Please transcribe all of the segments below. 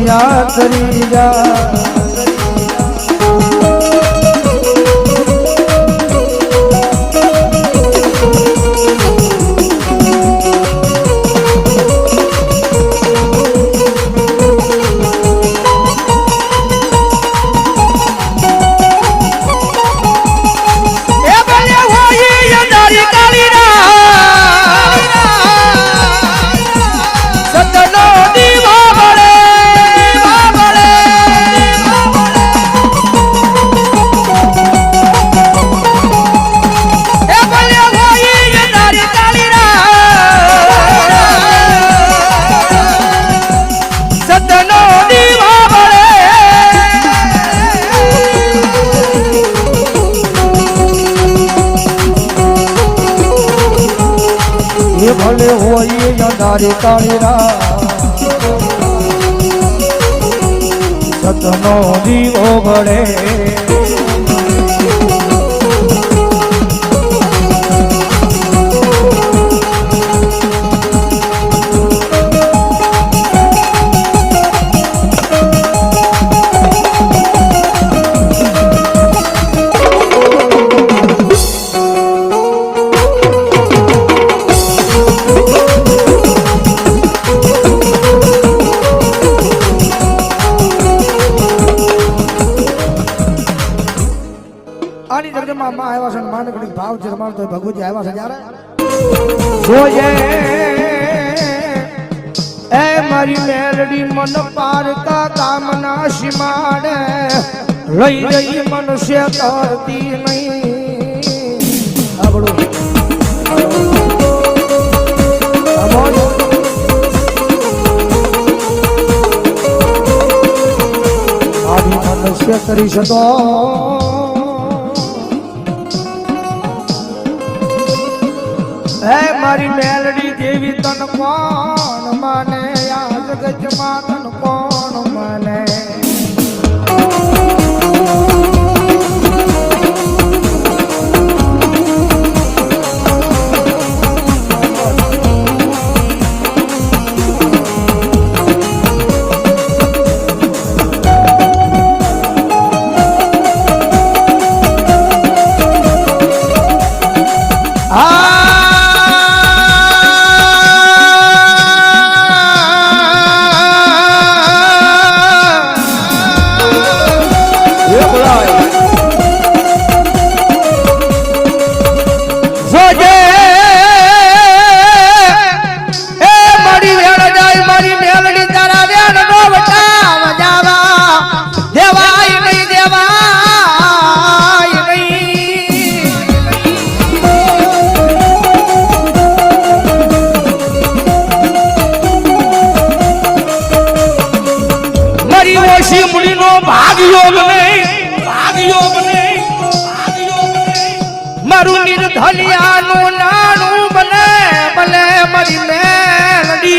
દુનિયા કરી જા ભલે હોય અંધારી કાળીરા સતનો દીવો ભળે ભગવતી આવ્યા છે જ્યારે જોઈએ એ મારી મેલડી મન પારકા કામના સીમાડે લઈ જઈ મનુષ્ય કરતી નહીં આપણું મનુષ્ય કરી શકો હે મારી મેલડી દેવી તન કોણ માને આ જગતમાં તન કોણ માને મારું નિર્ધલિયાનું નાનું બને ભલે મારી મેલડી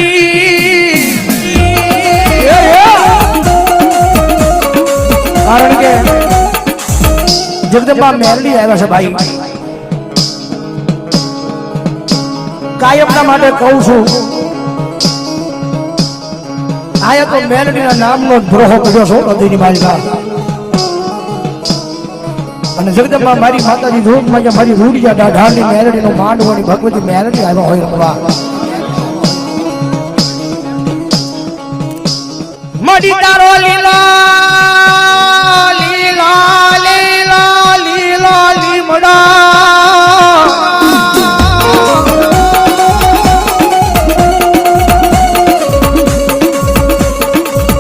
કારણ કે જગદંબા મેલડી આવ્યા છે ભાઈ કાયમના માટે કહું છું આયા તો મેલડીના નામનો દ્રોહ કર્યો છો હૃદયની માલિકા અને જગદંબા મારી માતાજી ધૂપમાં મારી રૂડિયા ડાઢાની મેલડીનો માંડવાની ભગવતી મેલડી આવ્યા હોય રમવા મડી તારો લીલા લીલા લીલા લીલા લીમડા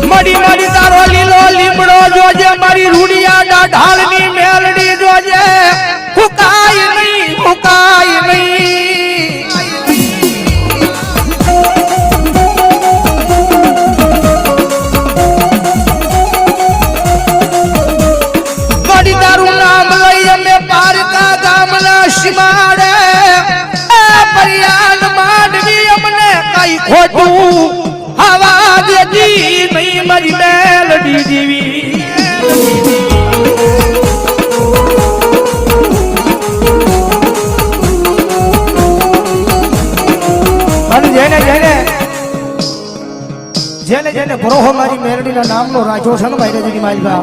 મડી મડી તારો લીલો લીમડો જોજે મારી રૂડિયા ડાઢાની મેલડી જોજે ફુકાય નહીં મડી તારું નામ લઈ અમે પારકા ગામના સીમાડે પરિયાન માંડવી અમને કઈ ખોટું હવા દેતી નહીં મારી મેલડી દેવી જેને જેને ભરોહો મારી મેરડીના નામનો રાખ્યો છે ને ભાઈ રજની માલભા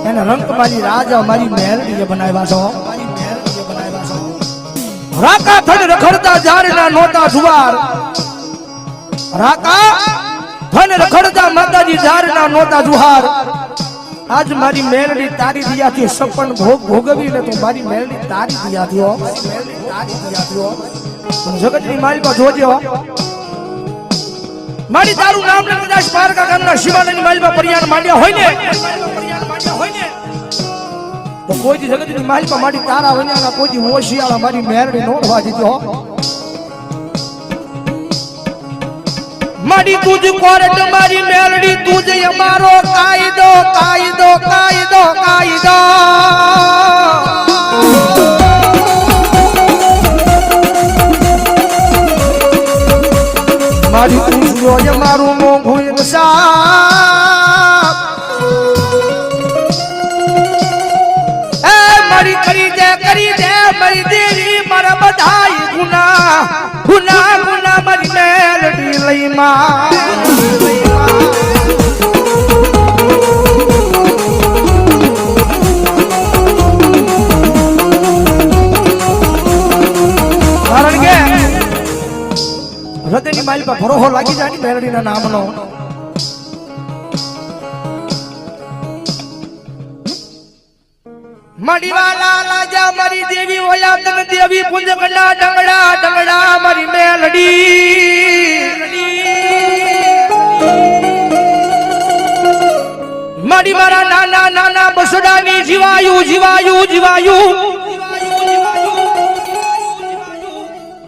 એને રંગ મારી રાજા મારી મેરડીએ બનાવ્યા છો રાકા થડ રખડતા ઝાડના નોતા જુવાર રાકા થડ રખડતા માતાજી ઝાડના નોતા જુહાર આજ મારી મેરડી તારી દિયાથી સપન ભોગ ભોગવીને તો મારી મેરડી તારી દિયાથી હો જગતની માલપા જોજો મારી તારું નામ ને કદાચ પારકા ગામના શિવાનંદની માલપા પરિયાણ માંડ્યા હોય ને તો કોઈ જગતની માલપા મારી તારા વન્યાના કોઈ ઓશિયાળા મારી મેરડી નોડવા દીધો મારી તુજ કોરટ મારી મેરડી તુજ અમારો કાયદો કાયદો કાયદો કાયદો મારી તુજ જો મારું મોંઘું ઇન્સાફ એ મારી કરી દે મારી દેરી મારા બધાય ગુના ગુના ગુના મારી મેલડી લઈ માં કારણ કે હૃદયની માલ પર ભરોહો લાગી જાય ને મેલડીના નામનો મડીવાલા લાજા મારી દેવી ઓયા તન દેવી પુંજ કંડા ડંગડા ડંગડા મારી મેલડી મડી મારા નાના નાના બસડાની જીવાયું જીવાયું જીવાયું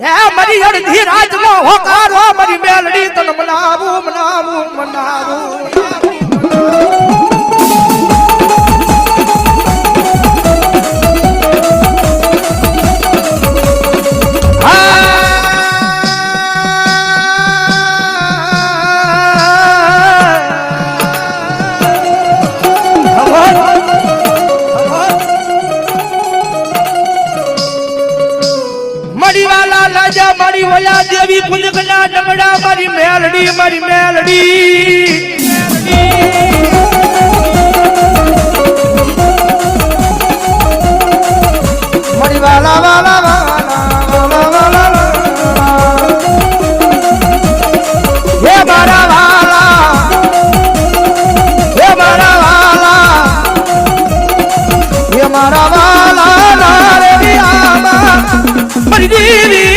એ મારી અડધી રાતનો હોકારો મારી મેલડી તન મનાવું મનાવું મનાવું મારી વયા દેવી પુંજકના ડંગડા મારી મેલડી મારી વાલા વાલા વાલા હે મારા વાલા હે મારા વાલા હે મારા વાલા રે આમા મારી દેવી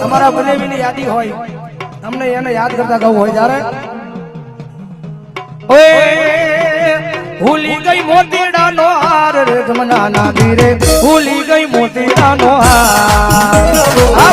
અમારા બનેવીની યાદી હોય અમને એને યાદ કરતા ગાવું હોય જ્યારે ભૂલી ગઈ મોતીડાનો હાર રે જમના ના ધીરે ભૂલી ગઈ મોતીડાનો હાર